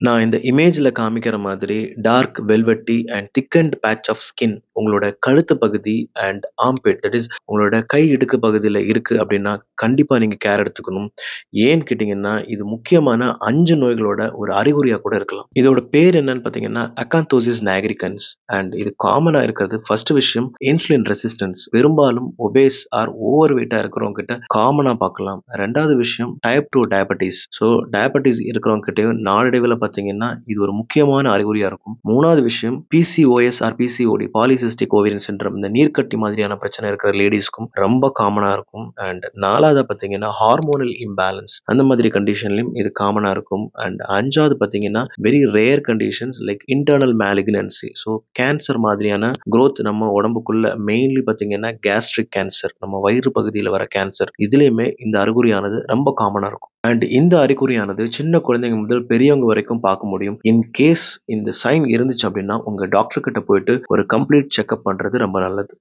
நான் இந்த இமேஜ்ல காமிக்கிற மாதிரி dark velvety and thickened patch of skin உங்களோட கழுத்து பகுதி அண்ட் ஆர்ம்பிட் தட் இஸ் உங்களோட கை இடுக்கு பகுதியில இருக்கு அப்படின்னா, கண்டிப்பா நீங்க கேர் எடுத்துக்கணும். ஏன்னு கேட்டீங்கன்னா, இது முக்கியமான 5 நோய்களோட ஒரு அறிகுறியா கூட இருக்கலாம். இதோட பேர் என்னன்னு பார்த்தீங்கன்னா, அகாந்தோசிஸ் நிக்ரிகன்ஸ் அண்ட் இது காமனா இருக்கிறது ஃபர்ஸ்ட் விஷயம் இன்சுலின் ரெசிஸ்டன்ஸ். பெரும்பாலும் ஒபேஸ் ஆர் ஓவர் வெயிட்டா இருக்கிறவங்க கிட்ட காமனா பார்க்கலாம். 2வது விஷயம் டைப் 2 டயபெட்டிஸ். டயபெட்டிஸ் இருக்கிறவங்க கிட்டயும் நாளடைவுல பார்த்தீங்கன்னா, இது ஒரு முக்கியமான அறிகுறியா இருக்கும். 3வது விஷயம் PCOS or PCOD polycystic ovarian syndrome. இந்த நீர்க்கட்டி மாதிரியான பிரச்சனை இருக்கிற லேடீஸ்க்கும் ரொம்ப காமனா இருக்கும். அண்ட் 4வது பார்த்தீங்கன்னா, ஹார்மோனல் இம்பேலன்ஸ் அந்த மாதிரி கண்டிஷன்லயும் இது காமனா இருக்கும். அண்ட் 5வது பார்த்தீங்கன்னா, very rare conditions like internal malignancy. Cancer மாதிரியான குரோத் நம்ம உடம்புக்குள்ள மெயின்லி பார்த்தீங்கன்னா, கேஸ்ட்ரிக் கேன்சர் நம்ம வயிறு பகுதியில வர கேன்சர். இதுலயுமே இந்த அறிகுறியானது ரொம்ப காமனா இருக்கும். அண்ட் இந்த அறிகுறியானது சின்ன குழந்தைங்க முதல் பெரியவங்க வரைக்கும் பார்க்க முடியும். இன் கேஸ் இந்த சைன் இருந்துச்சு அப்படின்னா, உங்க டாக்டர் கிட்ட போயிட்டு ஒரு கம்ப்ளீட் செக்கப் பண்றது ரொம்ப நல்லது.